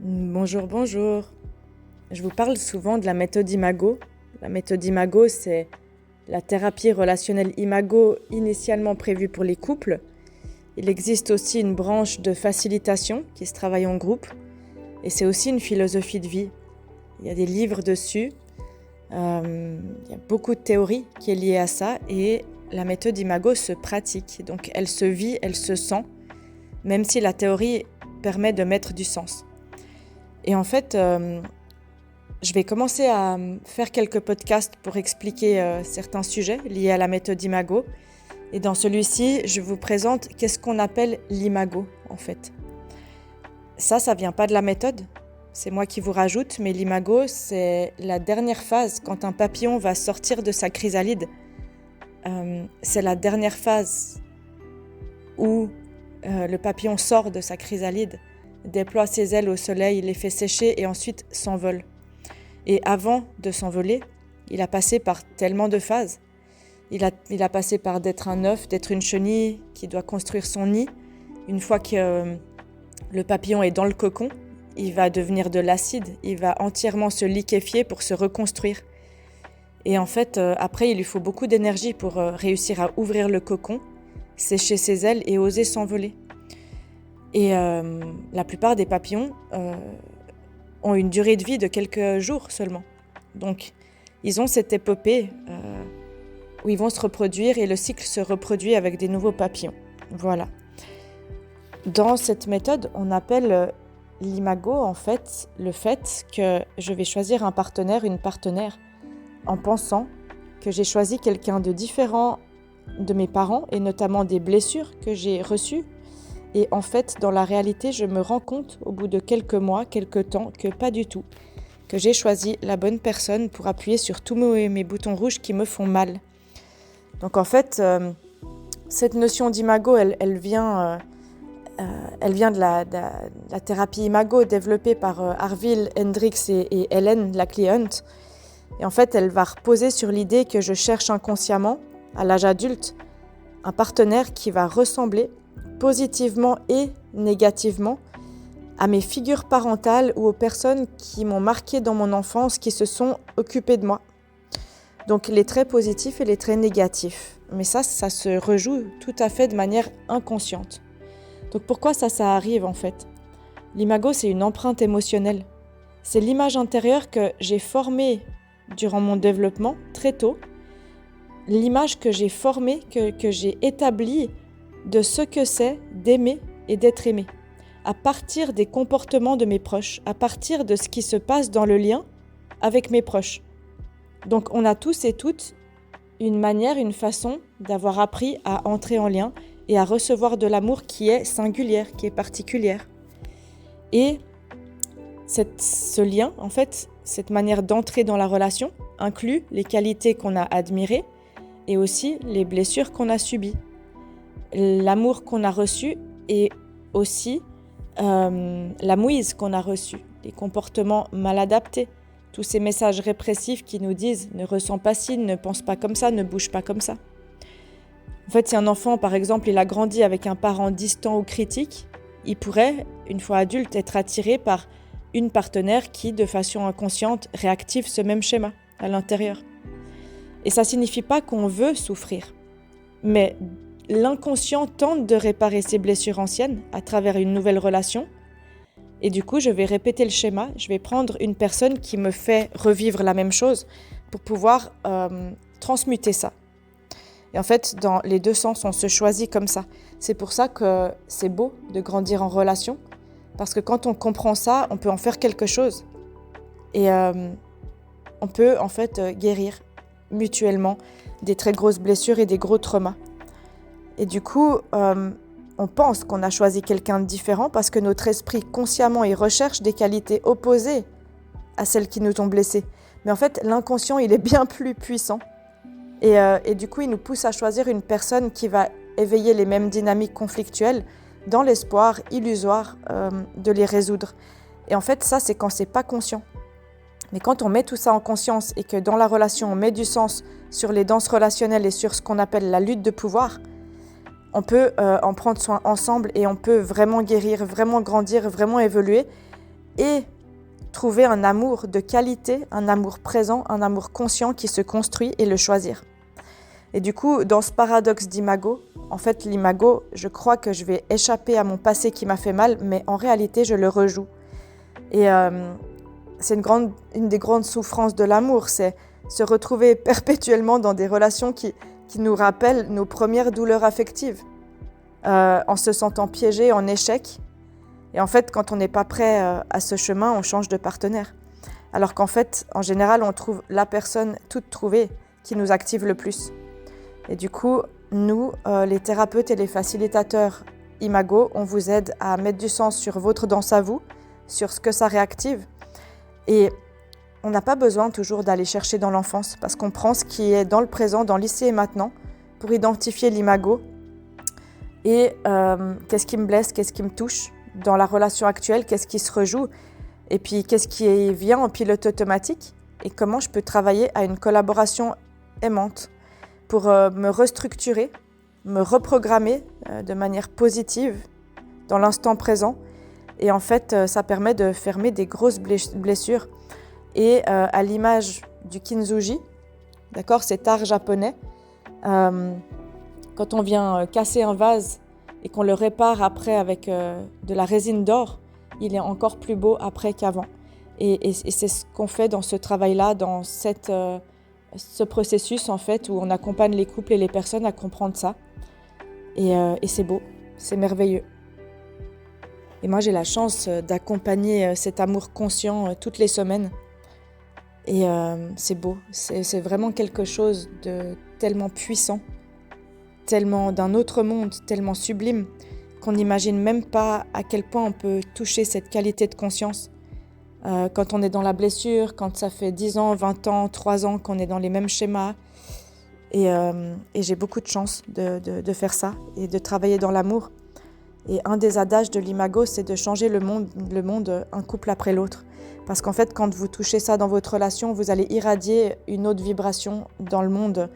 Bonjour, bonjour. Je vous parle souvent de la méthode Imago. La méthode Imago, c'est la thérapie relationnelle Imago initialement prévue pour les couples. Il existe aussi une branche de facilitation qui se travaille en groupe. Et c'est aussi une philosophie de vie. Il y a des livres dessus. Il y a beaucoup de théories qui est liée à ça. Et la méthode Imago se pratique. Donc elle se vit, elle se sent, même si la théorie permet de mettre du sens. Et en fait, je vais commencer à faire quelques podcasts pour expliquer certains sujets liés à la méthode Imago. Et dans celui-ci, je vous présente qu'est-ce qu'on appelle l'Imago, en fait. Ça vient pas de la méthode, c'est moi qui vous rajoute, mais l'Imago, c'est la dernière phase quand un papillon va sortir de sa chrysalide. C'est la dernière phase où le papillon sort de sa chrysalide, déploie ses ailes au soleil, les fait sécher et ensuite s'envole. Et avant de s'envoler, il a passé par tellement de phases. Il a passé par d'être un œuf, d'être une chenille qui doit construire son nid. Une fois que le papillon est dans le cocon, il va devenir de l'acide, il va entièrement se liquéfier pour se reconstruire. Et en fait, après, il lui faut beaucoup d'énergie pour réussir à ouvrir le cocon, sécher ses ailes et oser s'envoler. Et la plupart des papillons ont une durée de vie de quelques jours seulement. Donc, ils ont cette épopée où ils vont se reproduire et le cycle se reproduit avec des nouveaux papillons. Voilà. Dans cette méthode, on appelle l'Imago, en fait, le fait que je vais choisir un partenaire, une partenaire, en pensant que j'ai choisi quelqu'un de différent de mes parents et notamment des blessures que j'ai reçues. Et en fait, dans la réalité, je me rends compte au bout de quelques mois, quelques temps, que pas du tout. Que j'ai choisi la bonne personne pour appuyer sur tous mes boutons rouges qui me font mal. Donc en fait, cette notion d'Imago, elle vient de la thérapie Imago développée par Arvil Hendricks et Helen Lacley Hunt. Et en fait, elle va reposer sur l'idée que je cherche inconsciemment, à l'âge adulte, un partenaire qui va ressembler positivement et négativement à mes figures parentales ou aux personnes qui m'ont marqué dans mon enfance, qui se sont occupées de moi. Donc les traits positifs et les traits négatifs. Mais ça se rejoue tout à fait de manière inconsciente. Donc pourquoi ça arrive en fait ? L'imago, c'est une empreinte émotionnelle. C'est l'image intérieure que j'ai formée durant mon développement très tôt. L'image que j'ai formée, que j'ai établie de ce que c'est d'aimer et d'être aimé, à partir des comportements de mes proches, à partir de ce qui se passe dans le lien avec mes proches. Donc on a tous et toutes une manière, une façon d'avoir appris à entrer en lien et à recevoir de l'amour qui est singulière, qui est particulière. Et ce lien, en fait, cette manière d'entrer dans la relation inclut les qualités qu'on a admirées et aussi les blessures qu'on a subies. L'amour qu'on a reçu et aussi la mouise qu'on a reçue, les comportements mal adaptés, tous ces messages répressifs qui nous disent « ne ressens pas ci, ne pense pas comme ça, ne bouge pas comme ça ». En fait, si un enfant, par exemple, il a grandi avec un parent distant ou critique, il pourrait, une fois adulte, être attiré par une partenaire qui, de façon inconsciente, réactive ce même schéma à l'intérieur. Et ça ne signifie pas qu'on veut souffrir, mais l'inconscient tente de réparer ses blessures anciennes à travers une nouvelle relation. Et du coup, je vais répéter le schéma. Je vais prendre une personne qui me fait revivre la même chose pour pouvoir transmuter ça. Et en fait, dans les deux sens, on se choisit comme ça. C'est pour ça que c'est beau de grandir en relation. Parce que quand on comprend ça, on peut en faire quelque chose. Et on peut en fait guérir mutuellement des très grosses blessures et des gros traumas. Et du coup, on pense qu'on a choisi quelqu'un de différent parce que notre esprit, consciemment, il recherche des qualités opposées à celles qui nous ont blessés. Mais en fait, l'inconscient, il est bien plus puissant. Et du coup, il nous pousse à choisir une personne qui va éveiller les mêmes dynamiques conflictuelles dans l'espoir illusoire de les résoudre. Et en fait, ça, c'est quand c'est pas conscient. Mais quand on met tout ça en conscience et que dans la relation, on met du sens sur les danses relationnelles et sur ce qu'on appelle la lutte de pouvoir, on peut en prendre soin ensemble et on peut vraiment guérir, vraiment grandir, vraiment évoluer et trouver un amour de qualité, un amour présent, un amour conscient qui se construit et le choisir. Et du coup, dans ce paradoxe d'imago, en fait, l'imago, je crois que je vais échapper à mon passé qui m'a fait mal, mais en réalité, je le rejoue. Et c'est une des grandes souffrances de l'amour, c'est se retrouver perpétuellement dans des relations qui nous rappellent nos premières douleurs affectives, en se sentant piégé, en échec. Et en fait, quand on n'est pas prêt à ce chemin, on change de partenaire. Alors qu'en fait, en général, on trouve la personne toute trouvée qui nous active le plus. Et du coup, nous, les thérapeutes et les facilitateurs Imago, on vous aide à mettre du sens sur votre danse à vous, sur ce que ça réactive. Et on n'a pas besoin toujours d'aller chercher dans l'enfance, parce qu'on prend ce qui est dans le présent, dans l'ici et maintenant, pour identifier l'imago. Et qu'est-ce qui me blesse, qu'est-ce qui me touche dans la relation actuelle, qu'est-ce qui se rejoue, et puis qu'est-ce qui vient en pilote automatique, et comment je peux travailler à une collaboration aimante pour me restructurer, me reprogrammer de manière positive dans l'instant présent. Et en fait, ça permet de fermer des grosses blessures. Et à l'image du kintsugi, d'accord, cet art japonais, quand on vient casser un vase et qu'on le répare après avec de la résine d'or, il est encore plus beau après qu'avant. Et c'est ce qu'on fait dans ce travail-là, dans ce processus en fait, où on accompagne les couples et les personnes à comprendre ça. Et c'est beau, c'est merveilleux. Et moi, j'ai la chance d'accompagner cet amour conscient toutes les semaines. Et c'est beau, c'est vraiment quelque chose de tellement puissant, tellement d'un autre monde, tellement sublime, qu'on n'imagine même pas à quel point on peut toucher cette qualité de conscience. Quand on est dans la blessure, quand ça fait 10 ans, 20 ans, 3 ans qu'on est dans les mêmes schémas. Et j'ai beaucoup de chance de faire ça et de travailler dans l'amour. Et un des adages de l'imago, c'est de changer le monde un couple après l'autre. Parce qu'en fait, quand vous touchez ça dans votre relation, vous allez irradier une autre vibration dans le monde,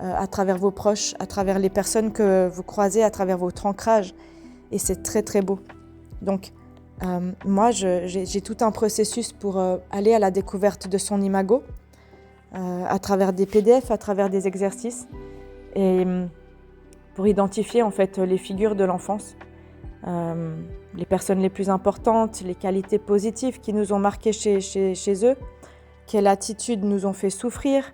à travers vos proches, à travers les personnes que vous croisez, à travers votre ancrage. Et c'est très très beau. Donc, moi, j'ai tout un processus pour aller à la découverte de son imago, à travers des PDF, à travers des exercices, et pour identifier en fait les figures de l'enfance. Les personnes les plus importantes, les qualités positives qui nous ont marquées chez eux, quelle attitude nous ont fait souffrir.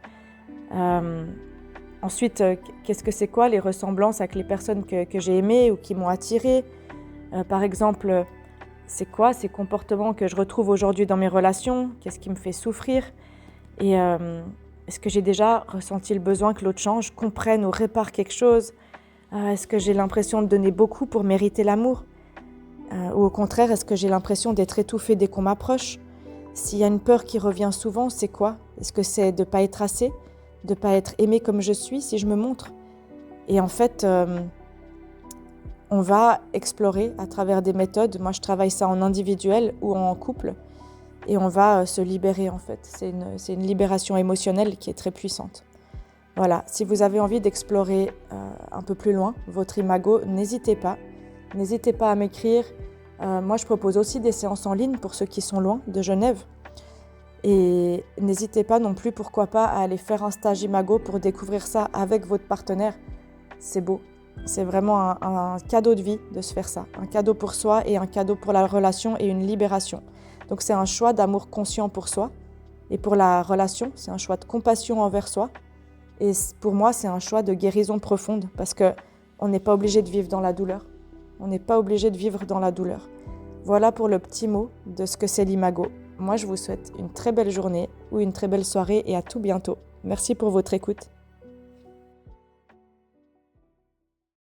Ensuite, qu'est-ce que c'est quoi les ressemblances avec les personnes que j'ai aimées ou qui m'ont attirée. Par exemple, c'est quoi ces comportements que je retrouve aujourd'hui dans mes relations, qu'est-ce qui me fait souffrir. Et est-ce que j'ai déjà ressenti le besoin que l'autre change, comprenne ou répare quelque chose. Est-ce que j'ai l'impression de donner beaucoup pour mériter l'amour? Ou au contraire, est-ce que j'ai l'impression d'être étouffée dès qu'on m'approche? S'il y a une peur qui revient souvent, c'est quoi? Est-ce que c'est de ne pas être assez? De ne pas être aimée comme je suis si je me montre? Et en fait, on va explorer à travers des méthodes. Moi, je travaille ça en individuel ou en couple. Et on va se libérer en fait. C'est une libération émotionnelle qui est très puissante. Voilà, si vous avez envie d'explorer un peu plus loin votre imago, n'hésitez pas. N'hésitez pas à m'écrire. Moi, je propose aussi des séances en ligne pour ceux qui sont loin de Genève. Et n'hésitez pas non plus, pourquoi pas, à aller faire un stage imago pour découvrir ça avec votre partenaire. C'est beau. C'est vraiment un cadeau de vie de se faire ça. Un cadeau pour soi et un cadeau pour la relation et une libération. Donc c'est un choix d'amour conscient pour soi. Et pour la relation, c'est un choix de compassion envers soi. Et pour moi, c'est un choix de guérison profonde parce qu'on n'est pas obligé de vivre dans la douleur. On n'est pas obligé de vivre dans la douleur. Voilà pour le petit mot de ce que c'est l'imago. Moi, je vous souhaite une très belle journée ou une très belle soirée et à tout bientôt. Merci pour votre écoute.